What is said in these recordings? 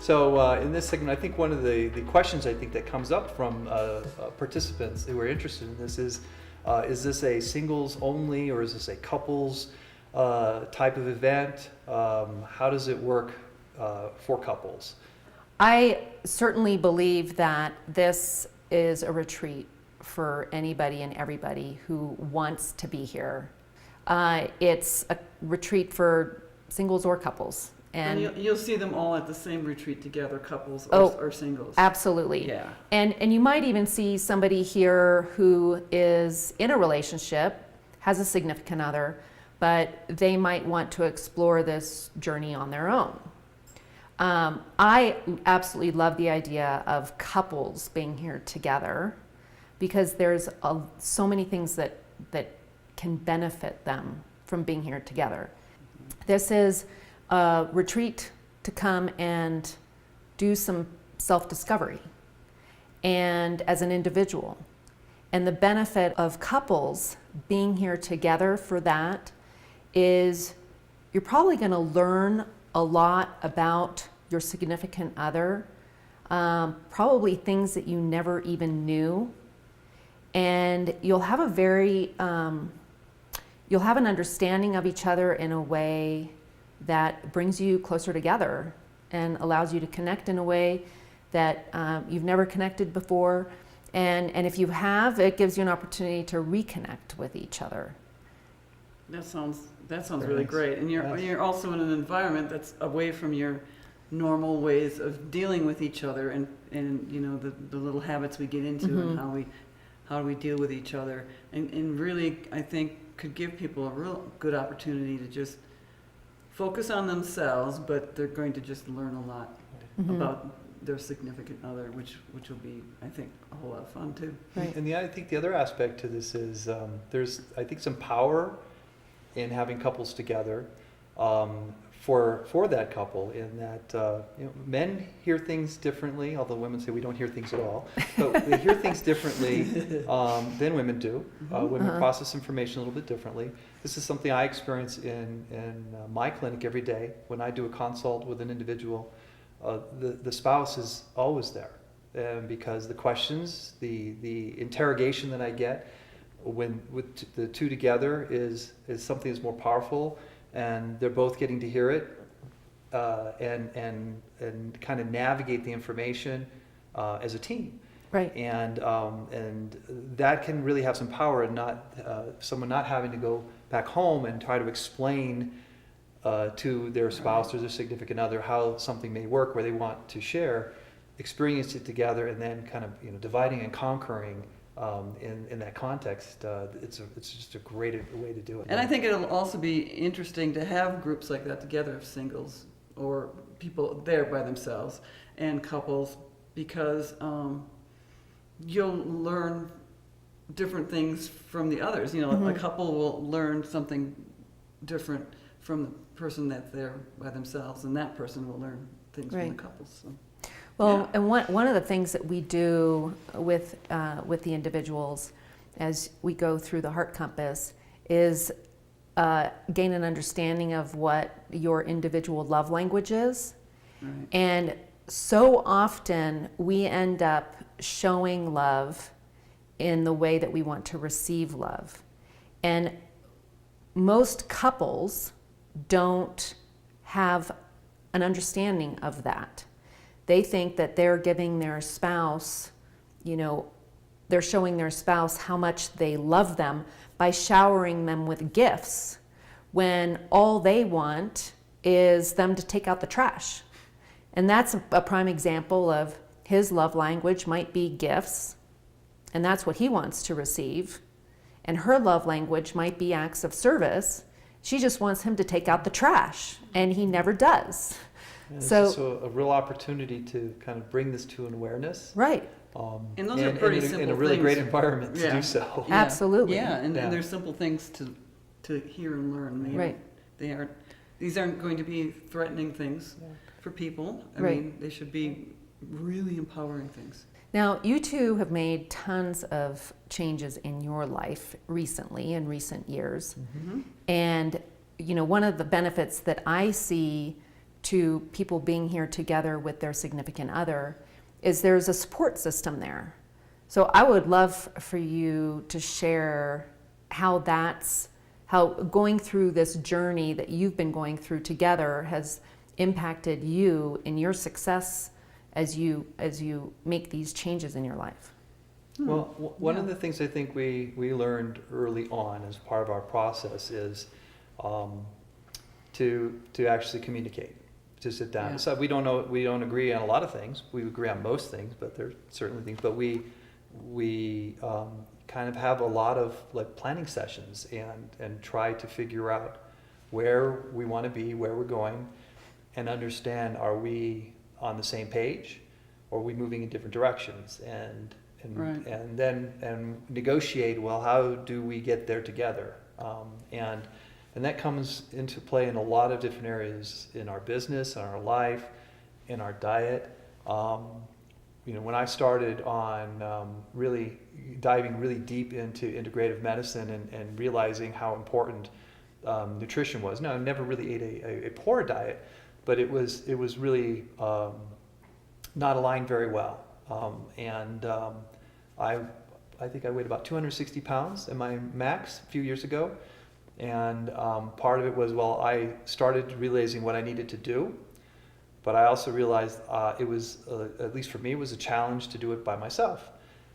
So in this segment, I think one of the questions I think that comes up from participants who are interested in this is this a singles only or is this a couples type of event? How does it work for couples? I certainly believe that this is a retreat for anybody and everybody who wants to be here. It's a retreat for singles or couples. And you'll see them all at the same retreat together, couples or singles. Absolutely. Yeah. And you might even see somebody here who is in a relationship, has a significant other, but they might want to explore this journey on their own. I absolutely love the idea of couples being here together because there's so many things that can benefit them from being here together. This is a retreat to come and do some self-discovery and as an individual. And the benefit of couples being here together for that is you're probably going to learn a lot about your significant other, probably things that you never even knew, and you'll have an understanding of each other in a way that brings you closer together and allows you to connect in a way that you've never connected before, and if you have, it gives you an opportunity to reconnect with each other. That sounds Very really nice. great, and you're also in an environment that's away from your normal ways of dealing with each other, and you know the little habits we get into and how we deal with each other, and really I think could give people a real good opportunity to just focus on themselves, but they're going to just learn a lot about their significant other, which will be, I think, a whole lot of fun too. Right. And I think the other aspect to this is there's, I think, some power in having couples together for that couple, in that men hear things differently, although women say we don't hear things at all, but we hear things differently than women do. Women process information a little bit differently. This is something I experience in my clinic every day when I do a consult with an individual. The spouse is always there, because the questions, the interrogation that I get when with the two together is something that's more powerful, and they're both getting to hear it and kind of navigate the information as a team. Right. And that can really have some power, and not someone not having to go back home and try to explain to their spouse or their significant other how something may work, where they want to share, experience it together, and then kind of dividing and conquering in that context. It's just a great way to do it. And I think it'll also be interesting to have groups like that together of singles or people there by themselves and couples, because you'll learn different things from the others. A couple will learn something different from the person that's there by themselves, and that person will learn things from the couples. So. Well, and one of the things that we do with the individuals as we go through the Heart Compass is gain an understanding of what your individual love language is. Right. And so often we end up showing love in the way that we want to receive love. And most couples don't have an understanding of that. They think that they're giving their spouse, they're showing their spouse how much they love them by showering them with gifts, when all they want is them to take out the trash. And that's a prime example of his love language might be gifts, and that's what he wants to receive. And her love language might be acts of service. She just wants him to take out the trash, and he never does. And it's so a real opportunity to kind of bring this to an awareness. Right. And those are pretty simple in a really things. great environment to do so. Yeah. Absolutely. Yeah, and they're simple things to hear and learn. Right. These aren't going to be threatening things for people. I mean, they should be really empowering things. Now, you two have made tons of changes in your life recently, in recent years. And, one of the benefits that I see to people being here together with their significant other is there's a support system there. So I would love for you to share how going through this journey that you've been going through together has impacted you in your success as you make these changes in your life. Well, one of the things I think we learned early on as part of our process is to actually communicate, to sit down. Yeah. So we don't agree on a lot of things. We agree on most things, but there's certainly things. But we kind of have a lot of like planning sessions and try to figure out where we want to be, where we're going, and understand, are we on the same page, or are we moving in different directions, and Right. then negotiate, well, how do we get there together, and that comes into play in a lot of different areas in our business, in our life, in our diet. When I started on really diving really deep into integrative medicine and realizing how important nutrition was. No, I never really ate a poor diet, but it was really not aligned very well. I think I weighed about 260 pounds at my max a few years ago. And part of it was, well, I started realizing what I needed to do, but I also realized it was, at least for me, it was a challenge to do it by myself.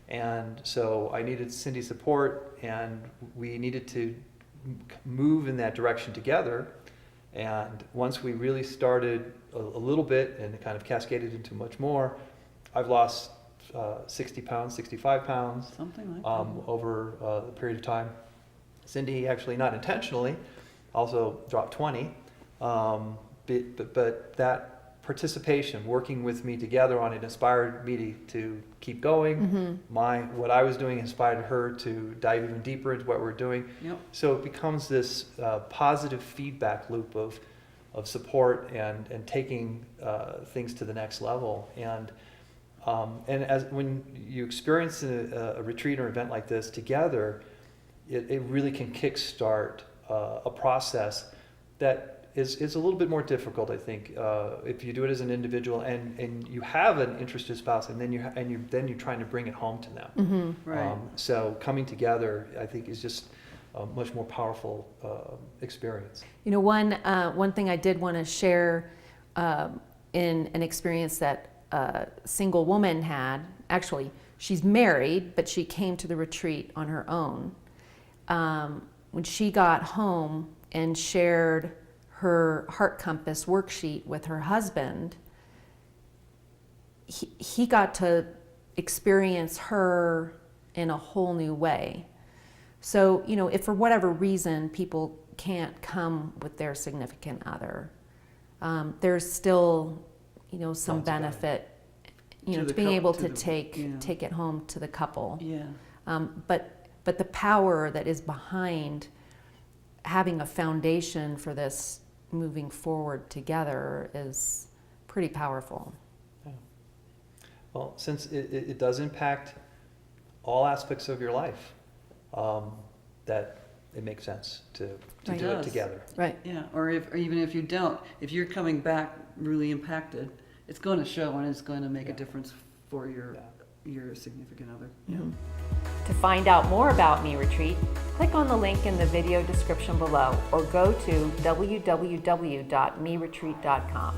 And so I needed Cindy's support, and we needed to move in that direction together. And once we really started a little bit, and it kind of cascaded into much more, I've lost 60 pounds, 65 pounds. Something like that. Over the period of time. Cindy, actually not intentionally, also dropped 20. But that participation, working with me together on it, inspired me to keep going. Mm-hmm. What I was doing inspired her to dive even deeper into what we're doing. Yep. So it becomes this positive feedback loop of support and taking things to the next level. And as when you experience a retreat or event like this together, it really can kickstart a process that is a little bit more difficult, I think, if you do it as an individual and you have an interested spouse, and then you're trying to bring it home to them. Mm-hmm. Right. So coming together, I think, is just a much more powerful experience. One thing I did want to share in an experience that a single woman had. Actually, she's married, but she came to the retreat on her own. When she got home and shared her Heart Compass worksheet with her husband, he got to experience her in a whole new way. So, if for whatever reason people can't come with their significant other, there's still, some Lots of benefit, To to the being cou- able to to the- take yeah. it home to the couple. Yeah. But the power that is behind having a foundation for this moving forward together is pretty powerful. Well, since it does impact all aspects of your life, that it makes sense to Right. do It it does. together. Right. Yeah. Or even if you don't, if you're coming back really impacted, it's going to show, and it's going to make a Yeah. difference for your significant other. Yeah. Mhm. To find out more about Me Retreat, click on the link in the video description below or go to www.meretreat.com.